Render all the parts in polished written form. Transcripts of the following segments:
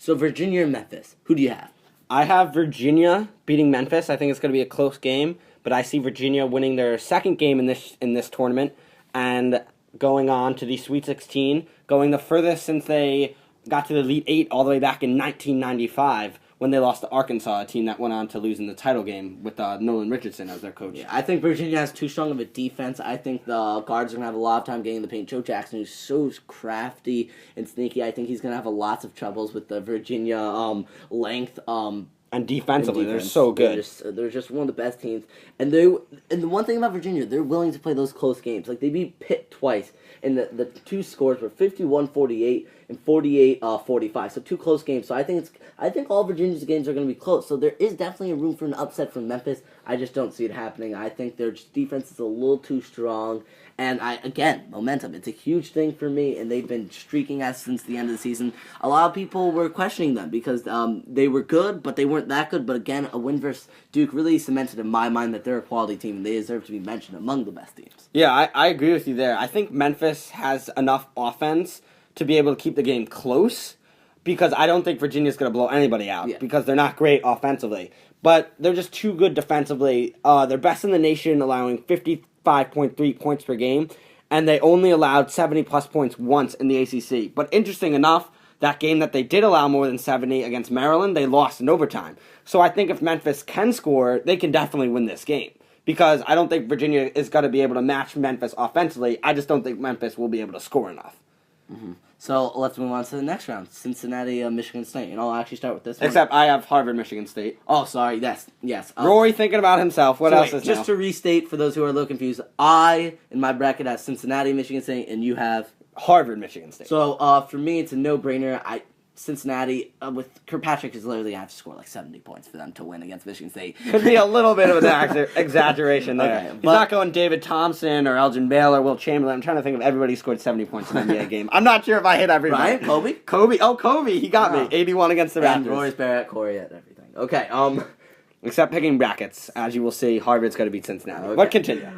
So Virginia or Memphis? Who do you have? I have Virginia beating Memphis. I think it's going to be a close game, but I see Virginia winning their second game in this tournament and going on to the Sweet 16, going the furthest since they got to the Elite Eight all the way back in 1995 when they lost to Arkansas, a team that went on to lose in the title game with Nolan Richardson as their coach. Yeah, I think Virginia has too strong of a defense. I think the guards are going to have a lot of time getting in the paint. Joe Jackson, who's so crafty and sneaky, I think he's going to have lots of troubles with the Virginia length. And defensively, they're so good. They're just one of the best teams. And the one thing about Virginia, they're willing to play those close games. Like, they beat Pitt twice, and the two scores were 51-48 and 48-45. So two close games. So I think all Virginia's games are going to be close. So there is definitely a room for an upset from Memphis. I just don't see it happening. I think their defense is a little too strong. And momentum. It's a huge thing for me, and they've been streaking us since the end of the season. A lot of people were questioning them because they were good, but they weren't that good. But again, a win versus Duke really cemented in my mind that they're a quality team, and they deserve to be mentioned among the best teams. Yeah, I agree with you there. I think Memphis has enough offense to be able to keep the game close because I don't think Virginia's going to blow anybody out because they're not great offensively. But they're just too good defensively. They're best in the nation, allowing 55.3 points per game, and they only allowed 70-plus points once in the ACC. But interesting enough, that game that they did allow more than 70 against Maryland, they lost in overtime. So I think if Memphis can score, they can definitely win this game. Because I don't think Virginia is going to be able to match Memphis offensively. I just don't think Memphis will be able to score enough. Mm-hmm. So let's move on to the next round. Cincinnati, Michigan State. And I'll actually start with this one. Except I have Harvard, Michigan State. Oh, sorry. Yes. Rory thinking about himself. What else is just to restate for those who are a little confused, I, in my bracket, have Cincinnati, Michigan State, and you have Harvard, Michigan State. So for me, it's a no-brainer. Cincinnati, with Kirkpatrick, is literally going to have to score like 70 points for them to win against Michigan State. Could be a little bit of an exaggeration there. Okay, He's not going David Thompson or Elgin Baylor, Will Chamberlain. I'm trying to think of everybody who scored 70 points in an NBA game. I'm not sure if I hit everybody. Ryan? Kobe? Kobe. He got me. 81 against the Raptors. And Royce Barrett, Corey, and everything. Okay, Except picking brackets. As you will see, Harvard's going to beat Cincinnati. Okay. But continue.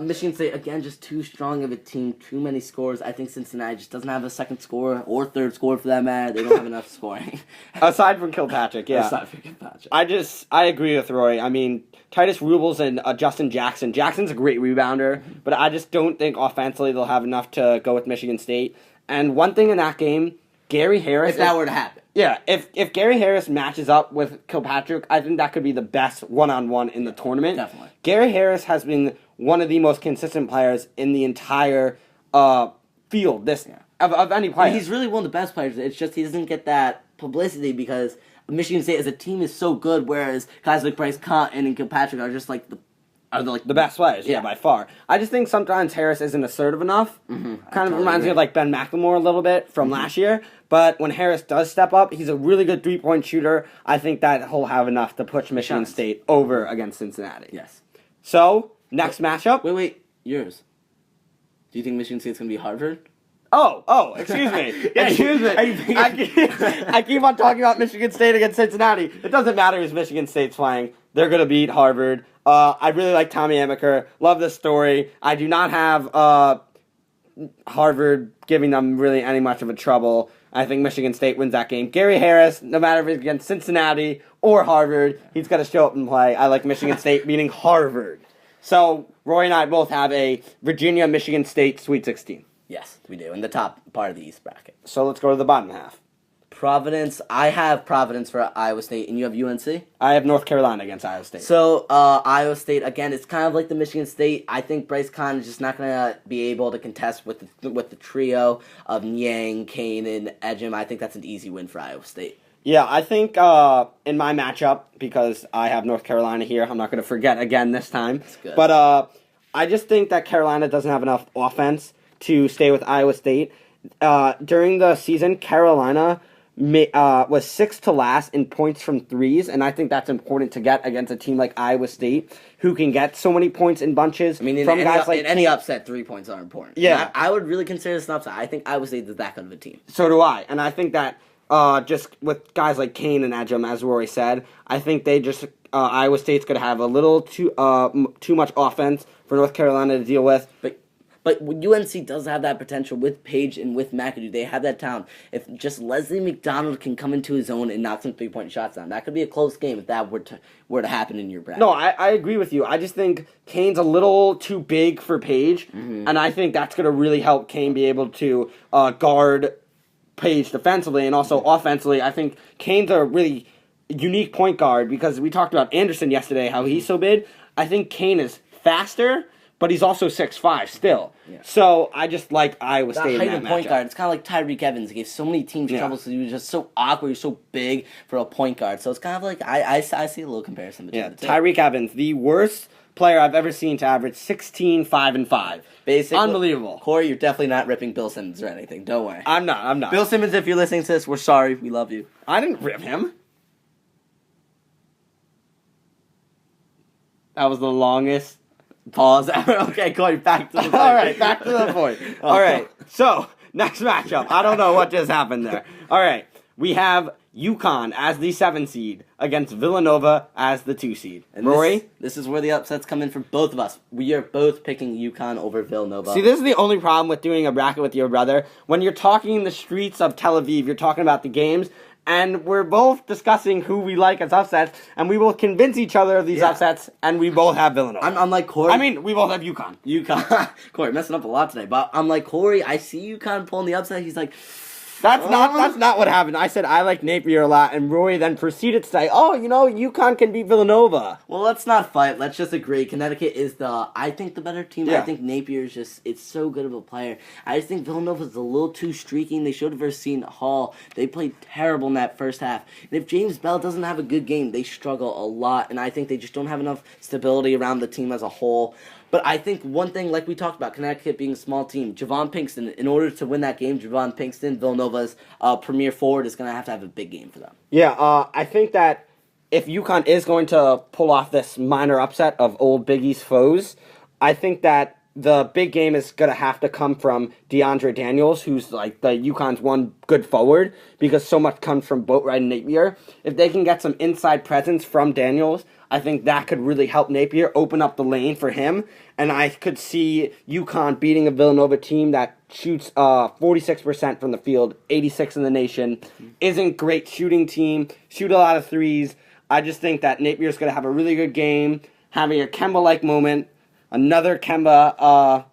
Michigan State, again, just too strong of a team. Too many scores. I think Cincinnati just doesn't have a second score or third score for that matter. They don't have enough scoring. Aside from Kilpatrick, yeah. Aside from Kilpatrick. I agree with Roy. I mean, Titus Rubles and Justin Jackson. Jackson's a great rebounder, but I just don't think offensively they'll have enough to go with Michigan State. And one thing in that game, Gary Harris... If that were to happen. Yeah, if Gary Harris matches up with Kilpatrick, I think that could be the best one-on-one in the tournament. Definitely. Gary Harris has been one of the most consistent players in the entire field of any player. And he's really one of the best players. It's just he doesn't get that publicity because Michigan State as a team is so good, whereas guys like Bryce Cotton and Kilpatrick are just like the best players, by far. I just think sometimes Harris isn't assertive enough. Mm-hmm. Kind of reminds me of like Ben McLemore a little bit from last year. But when Harris does step up, he's a really good three-point shooter. I think that he'll have enough to push Michigan State over against Cincinnati. Yes. So, next matchup. Wait. Yours. Do you think Michigan State's going to be Harvard? Oh, excuse me. Excuse me. I keep on talking about Michigan State against Cincinnati. It doesn't matter who's Michigan State's playing. They're going to beat Harvard. I really like Tommy Amaker. Love this story. I do not have Harvard giving them really any much of a trouble. I think Michigan State wins that game. Gary Harris, no matter if it's against Cincinnati or Harvard, he's got to show up and play. I like Michigan State beating Harvard. So, Roy and I both have a Virginia-Michigan State Sweet 16. Yes, we do, in the top part of the East bracket. So, let's go to the bottom half. Providence. I have Providence for Iowa State, and you have UNC? I have North Carolina against Iowa State. So, Iowa State, again, it's kind of like the Michigan State. I think Bryce Conn is just not going to be able to contest with the trio of Niang, Kane, and Ejim. I think that's an easy win for Iowa State. Yeah, I think in my matchup, because I have North Carolina here, I'm not going to forget again this time. That's good. But I just think that Carolina doesn't have enough offense to stay with Iowa State. During the season, Carolina was sixth to last in points from threes, and I think that's important to get against a team like Iowa State, who can get so many points in bunches. I mean, in any upset, 3 points are important. Yeah. I would really consider this an upset. I think Iowa State is that good of a team. So do I, and I think that just with guys like Kane and Ejim, as Rory said, I think they just Iowa State's going to have a little too much offense for North Carolina to deal with. But UNC does have that potential with Page and with McAdoo. They have that talent. If just Leslie McDonald can come into his own and knock some 3-point shots down, that could be a close game if that were to happen in your bracket. No, I agree with you. I just think Kane's a little too big for Page, and I think that's going to really help Kane be able to guard Page defensively and also offensively. I think Kane's a really unique point guard because we talked about Anderson yesterday, how he's so big. I think Kane is faster, but he's also 6'5" still. Yeah. So I just like Iowa State in that point guard. It's kind of like Tyreek Evans. He gave so many teams trouble because he was just so awkward. He was so big for a point guard. So it's kind of like I see a little comparison between the two. Tyreek Evans, the worst player I've ever seen to average 16, 5, and 5. Basically, unbelievable. Corey, you're definitely not ripping Bill Simmons or anything. Don't worry. I'm not. Bill Simmons, if you're listening to this, we're sorry. We love you. I didn't rip him. That was the longest pause ever. Okay, Corey, back to the point. All right, back to the point. All right, so next matchup. I don't know what just happened there. All right, we have UConn as the 7 seed against Villanova as the 2 seed. And Rory? This is where the upsets come in for both of us. We are both picking UConn over Villanova. See, this is the only problem with doing a bracket with your brother. When you're talking in the streets of Tel Aviv, you're talking about the games, and we're both discussing who we like as upsets, and we will convince each other of these upsets, and we both have Villanova. I'm like Corey. I mean, we both have UConn. Corey, messing up a lot today, but I'm like Corey. I see UConn pulling the upset. He's like, That's not what happened. I said I like Napier a lot, and Roy then proceeded to say, UConn can beat Villanova. Well, let's not fight. Let's just agree. Connecticut is I think the better team. Yeah. I think Napier is it's so good of a player. I just think Villanova's a little too streaky, and they showed it versus Seton Hall. They played terrible in that first half. And if James Bell doesn't have a good game, they struggle a lot, and I think they just don't have enough stability around the team as a whole. But I think one thing, like we talked about, Connecticut being a small team, Javon Pinkston, in order to win that game, Javon Pinkston, Villanova's premier forward, is going to have a big game for them. Yeah, I think that if UConn is going to pull off this minor upset of old Big East foes, I think that the big game is going to have to come from DeAndre Daniels, who's like the UConn's one good forward, because so much comes from Boatwright and Napier. If they can get some inside presence from Daniels, I think that could really help Napier open up the lane for him, and I could see UConn beating a Villanova team that shoots 46% from the field, 86 in the nation, isn't great shooting team, shoot a lot of threes. I just think that Napier's going to have a really good game, having a Kemba-like moment, another Kemba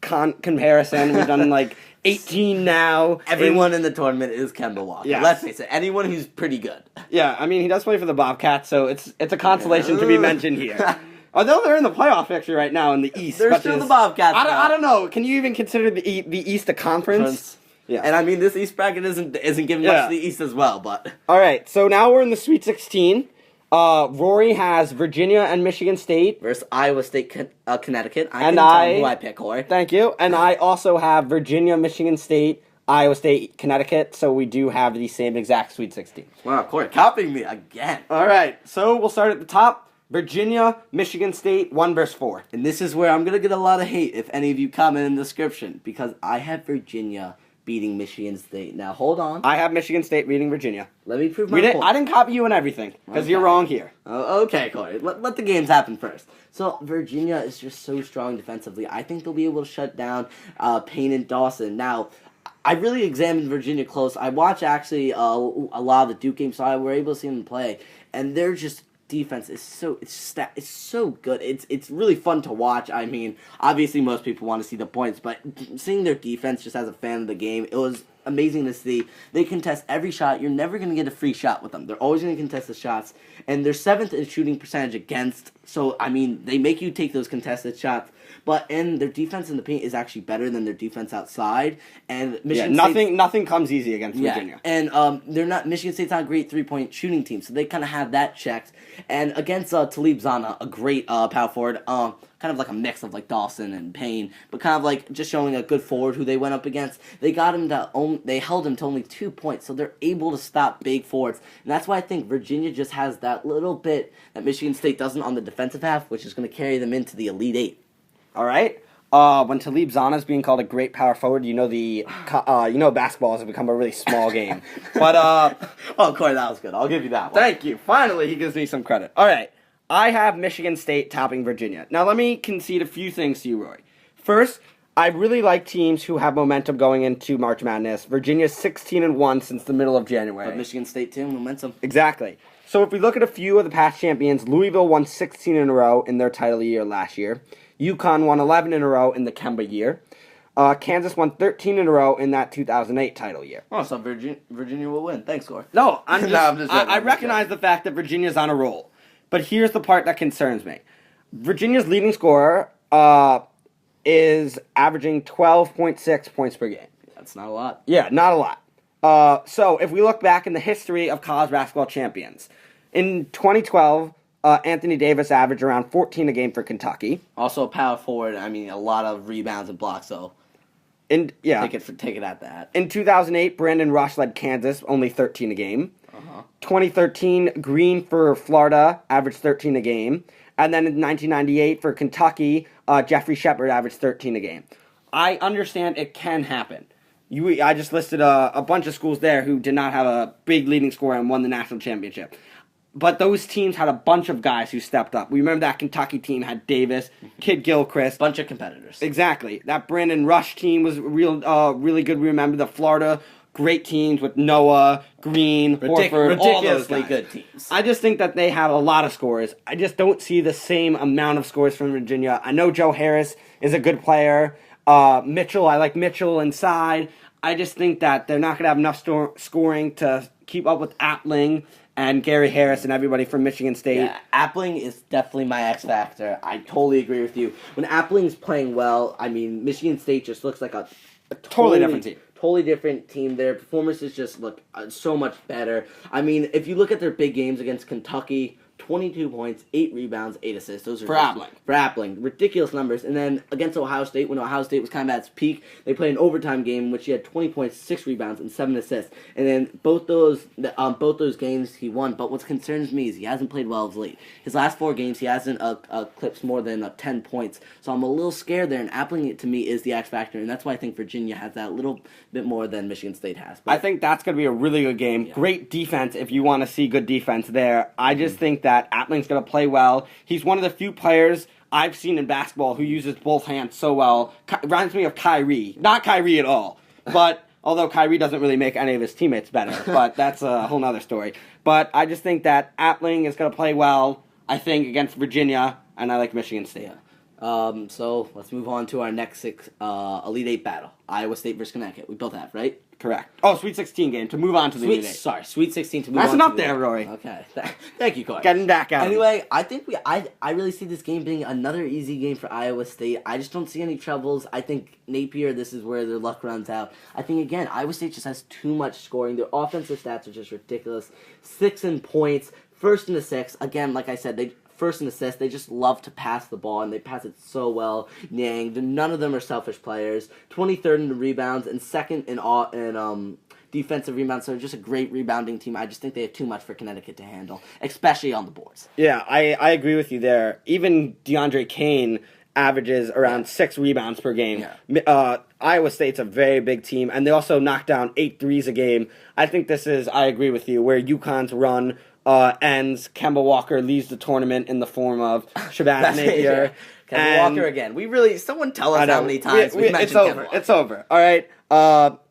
comparison. We've done like 18 now. Everyone in the tournament is Kemba Walker. Yeah. Let's face it, anyone who's pretty good. Yeah, I mean, he does play for the Bobcats, so it's a consolation to be mentioned here. Although they're in the playoff picture right now in the East. They're still the Bobcats. I don't know. Can you even consider the East a conference? Yeah. And I mean, this East bracket isn't giving much to the East as well, but... All right, so now we're in the Sweet 16. Rory has Virginia and Michigan State versus Iowa State, Connecticut. I can tell who I pick, Corey. Thank you. And I also have Virginia, Michigan State, Iowa State, Connecticut. So we do have the same exact Sweet 16. Wow, Corey, copying me again. All right. So we'll start at the top. Virginia, Michigan State, 1 versus 4. And this is where I'm gonna get a lot of hate if any of you comment in the description because I have Virginia beating Michigan State. Now, hold on. I have Michigan State beating Virginia. Let me prove my point. I didn't copy you in everything, because you're wrong here. Okay, Corey. Let the games happen first. So, Virginia is just so strong defensively. I think they'll be able to shut down Payne and Dawson. Now, I really examined Virginia close. I watched, actually, a lot of the Duke games, so I were able to see them play. And they're just... defense is it's so good. It's really fun to watch. I mean, obviously most people want to see the points, but seeing their defense just as a fan of the game, it was amazing to see. They contest every shot. You're never going to get a free shot with them. They're always going to contest the shots, and they're 7th in shooting percentage against. So, I mean, they make you take those contested shots. But their defense in the paint is actually better than their defense outside. And Michigan nothing comes easy against Virginia. And Michigan State's not a great 3-point shooting team, so they kind of have that checked. And against Talib Zana, a great power forward, kind of like a mix of like Dawson and Payne, but kind of like just showing a good forward who they went up against. They held him to only 2 points, so they're able to stop big forwards. And that's why I think Virginia just has that little bit that Michigan State doesn't on the defensive half, which is going to carry them into the Elite Eight. All right. When Talib Zana is being called a great power forward, basketball has become a really small game. But Corey, that was good. I'll give you that one. Thank you. Finally, he gives me some credit. All right. I have Michigan State topping Virginia. Now, let me concede a few things to you, Roy. First, I really like teams who have momentum going into March Madness. Virginia's 16-1 since the middle of January. But Michigan State too, momentum. Exactly. So if we look at a few of the past champions, Louisville won 16 in a row in their title year last year. UConn won 11 in a row in the Kemba year. Kansas won 13 in a row in that 2008 title year. Oh, so Virginia will win. Thanks, Gore. No, I recognize the fact that Virginia's on a roll. But here's the part that concerns me. Virginia's leading scorer is averaging 12.6 points per game. That's not a lot. Yeah, not a lot. So if we look back in the history of college basketball champions, in 2012, Anthony Davis averaged around 14 a game for Kentucky. Also a power forward. I mean, a lot of rebounds and blocks, so take it at that. In 2008, Brandon Rush led Kansas, only 13 a game. 2013, Green for Florida averaged 13 a game. And then in 1998, for Kentucky, Jeffrey Shepard averaged 13 a game. I understand it can happen. I just listed a bunch of schools there who did not have a big leading scorer and won the national championship. But those teams had a bunch of guys who stepped up. We remember that Kentucky team had Davis, Kid Gilchrist. Bunch of competitors. Exactly. That Brandon Rush team was really good. We remember the Florida great teams with Noah, Green, Horford, all those guys. Good teams. I just think that they have a lot of scores. I just don't see the same amount of scores from Virginia. I know Joe Harris is a good player. Mitchell, I like Mitchell inside. I just think that they're not going to have enough scoring to keep up with Appling and Gary Harris and everybody from Michigan State. Yeah, Appling is definitely my X factor. I totally agree with you. When Appling's playing well, I mean, Michigan State just looks like a totally different team. Totally different team. Their performances just look so much better. I mean, if you look at their big games against Kentucky, 22 points, 8 rebounds, 8 assists. Those are for Appling. For Appling. Ridiculous numbers. And then against Ohio State, when Ohio State was kind of at its peak, they played an overtime game in which he had 20 points, 6 rebounds, and 7 assists. And then both those games he won. But what concerns me is he hasn't played well of late. His last 4 games, he hasn't eclipsed more than 10 points. So I'm a little scared there. And Appling, to me, is the X factor. And that's why I think Virginia has that little bit more than Michigan State has. But I think that's going to be a really good game. Yeah. Great defense if you want to see good defense there. I just think that Appling's going to play well. He's one of the few players I've seen in basketball who uses both hands so well. Reminds me of Kyrie. Not Kyrie at all. But although Kyrie doesn't really make any of his teammates better. But that's a whole nother story. But I just think that Appling is going to play well, I think, against Virginia. And I like Michigan State. Yeah. So let's move on to our next Elite Eight battle. Iowa State versus Connecticut. We both have, right? Correct. Oh, Sweet 16 game to move on to the Elite Eight. Sorry, Sweet 16 to move That's on. That's enough there, Rory. Okay. Thank you, Corey. Getting back out. Anyway, I think I really see this game being another easy game for Iowa State. I just don't see any troubles. I think Napier, this is where their luck runs out. I think, again, Iowa State just has too much scoring. Their offensive stats are just ridiculous. 6 in points, first in assists. Again, like I said, first in assists, they just love to pass the ball, and they pass it so well. None of them are selfish players. 23rd in the rebounds, and second in defensive rebounds. So just a great rebounding team. I just think they have too much for Connecticut to handle, especially on the boards. Yeah, I agree with you there. Even DeAndre Kane averages around 6 rebounds per game. Yeah. Iowa State's a very big team, and they also knock down 8 threes a game. I think this is, I agree with you, where UConn's run ends. Kemba Walker leaves the tournament in the form of Shabazz Napier. Kemba Walker again. Someone tell us how many times we've mentioned Kemba Walker. It's over. All right.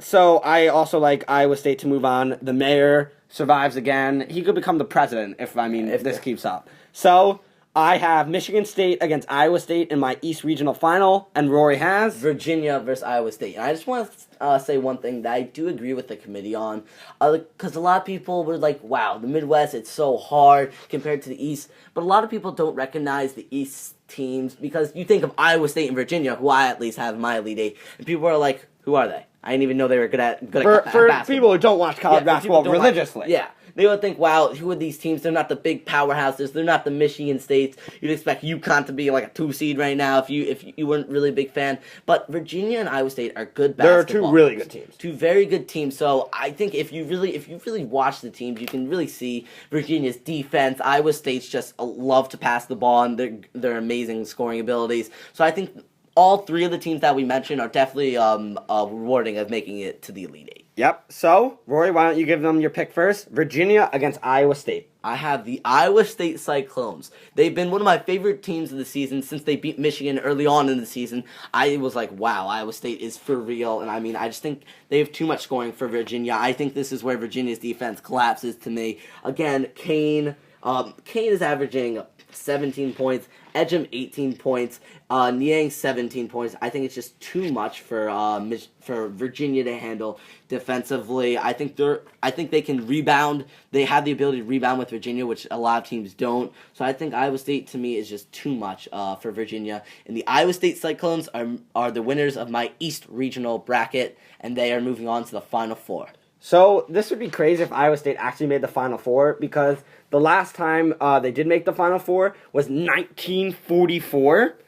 So I also like Iowa State to move on. The mayor survives again. He could become the president if this keeps up. So I have Michigan State against Iowa State in my East Regional Final, and Rory has Virginia versus Iowa State. And I just want to say one thing that I do agree with the committee on, because a lot of people were like, wow, the Midwest, it's so hard compared to the East. But a lot of people don't recognize the East teams, because you think of Iowa State and Virginia, who I at least have in my Elite Eight, and people are like, who are they? I didn't even know they were good at basketball. For people who don't watch college basketball religiously. Yeah. They would think, wow, who are these teams? They're not the big powerhouses. They're not the Michigan States. You'd expect UConn to be like a 2 seed right now if you weren't really a big fan. But Virginia and Iowa State are good basketball. They're 2 really good teams. 2 very good teams. So I think if you really watch the teams, you can really see Virginia's defense. Iowa State's just love to pass the ball, and their amazing scoring abilities. So I think all 3 of the teams that we mentioned are definitely rewarding of making it to the Elite Eight. Yep. So, Rory, why don't you give them your pick first? Virginia against Iowa State. I have the Iowa State Cyclones. They've been one of my favorite teams of the season since they beat Michigan early on in the season. I was like, wow, Iowa State is for real. And I mean, I just think they have too much scoring for Virginia. I think this is where Virginia's defense collapses to me. Again, Kane is averaging 17 points, Edgem 18 points, Niang 17 points. I think it's just too much for Virginia to handle defensively. I think they can rebound. They have the ability to rebound with Virginia, which a lot of teams don't. So I think Iowa State to me is just too much for Virginia. And the Iowa State Cyclones are the winners of my East Regional bracket, and they are moving on to the Final Four. So this would be crazy if Iowa State actually made the Final Four, because the last time they did make the Final Four was 1944,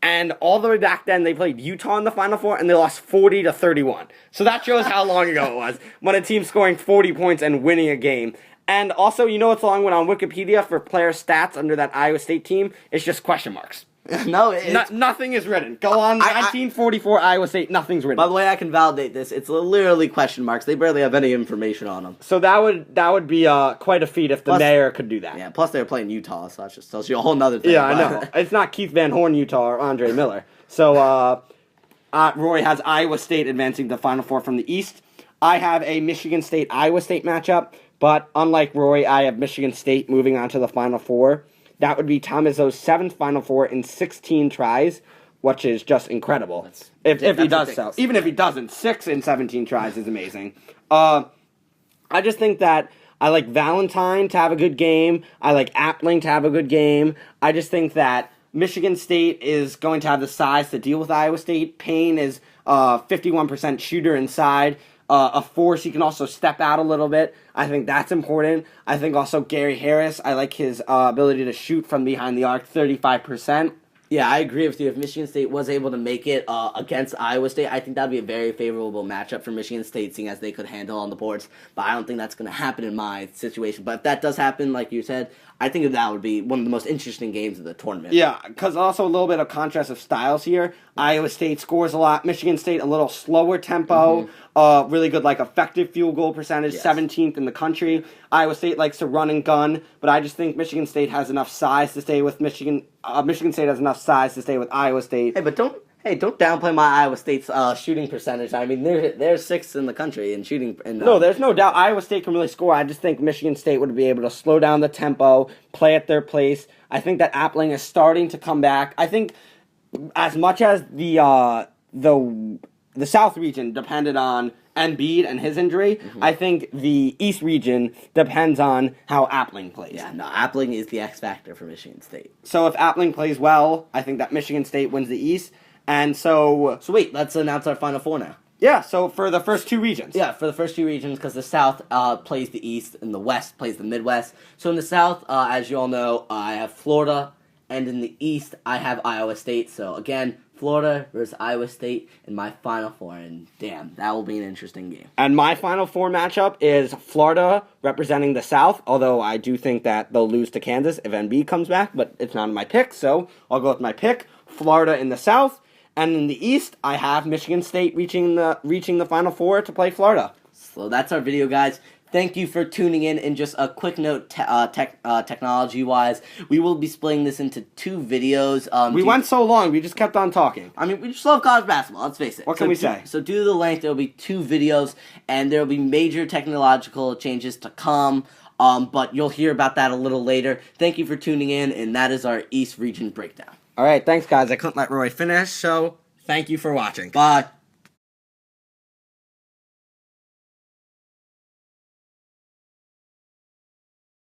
and all the way back then they played Utah in the Final Four and they lost 40-31. So that shows how long ago it was when a team scoring 40 points and winning a game. And also, you know what's long when on Wikipedia for player stats under that Iowa State team? It's just question marks. No, nothing is written. Go on, 1944 Iowa State, nothing's written. By the way, I can validate this. It's literally question marks. They barely have any information on them. So that would be quite a feat if the mayor could do that. Yeah, plus they were playing Utah, so that just tells you a whole nother thing. Yeah, I know. It's not Keith Van Horn, Utah, or Andre Miller. So Roy has Iowa State advancing to the Final Four from the East. I have a Michigan State-Iowa State matchup, but unlike Roy, I have Michigan State moving on to the Final Four. That would be Tom Izzo's 7th Final Four in 16 tries, which is just incredible. If he does so. Even if he doesn't, 6 in 17 tries is amazing. I just think that I like Valentine to have a good game. I like Appling to have a good game. I just think that Michigan State is going to have the size to deal with Iowa State. Payne is 51% shooter inside. A force, he can also step out a little bit. I think that's important. I think also Gary Harris, I like his ability to shoot from behind the arc, 35%. Yeah, I agree with you. If Michigan State was able to make it against Iowa State, I think that would be a very favorable matchup for Michigan State, seeing as they could handle on the boards. But I don't think that's going to happen in my situation. But if that does happen, like you said, I think that would be one of the most interesting games of the tournament. Yeah, because also a little bit of contrast of styles here. Iowa State scores a lot. Michigan State a little slower tempo. Really good, effective field goal percentage, yes. 17th in the country. Iowa State likes to run and gun, but I just think Michigan State has enough size to stay with Michigan. Michigan State has enough size to stay with Iowa State. Hey, but don't downplay my Iowa State's shooting percentage. I mean, they're 6th in the country in shooting. No, there's no doubt Iowa State can really score. I just think Michigan State would be able to slow down the tempo, play at their pace. I think that Appling is starting to come back. I think as much as the South region depended on Embiid and his injury, I think the East region depends on how Appling plays. Yeah, no, Appling is the X factor for Michigan State. So if Appling plays well, I think that Michigan State wins the East. And so wait, let's announce our Final Four now. Yeah, so for the first 2 regions. Yeah, for the first 2 regions, because the South plays the East and the West plays the Midwest. So in the South, as you all know, I have Florida, and in the East, I have Iowa State. So again, Florida versus Iowa State in my Final Four, and damn, that will be an interesting game. And my Final Four matchup is Florida representing the South, although I do think that they'll lose to Kansas if Embiid comes back, but it's not in my pick, so I'll go with my pick, Florida in the South. And in the East, I have Michigan State reaching the Final Four to play Florida. So that's our video, guys. Thank you for tuning in. And just a quick note, technology-wise, we will be splitting this into 2 videos. We went so long, we just kept on talking. I mean, we just love college basketball, let's face it. What can we say? So due to the length, there will be 2 videos, and there will be major technological changes to come. But you'll hear about that a little later. Thank you for tuning in, and that is our East Region Breakdown. All right, thanks, guys. I couldn't let Roy finish, so thank you for watching. Bye.